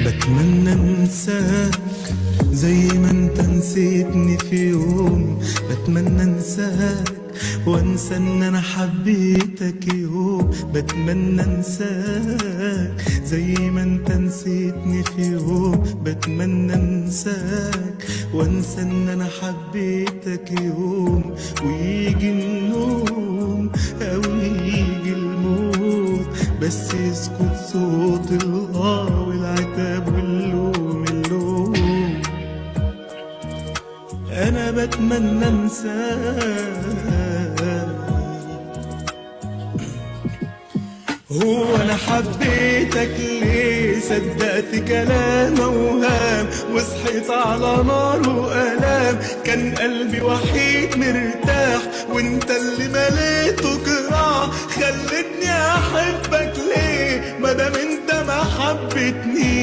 بتمنى انساك زي ما انت نسيتني في يوم. بتمنى انساك وانسى ان انا حبيتك يوم. بتمنى انساك زي ما انت نسيتني في يوم. بتمنى انساك وانسى ان انا حبيتك يوم. ويجي النوم او يجي الموت بس يسكت صوت والعتاب واللوم انا بتمنى انساك. هو انا حبيتك ليه؟ صدقت كلام اوهام وصحيت على نار والام. كان قلبي وحيد مرتاح وانت اللي مليته جراح. خلتني احبك ليه مادام انت ما حبتنيش؟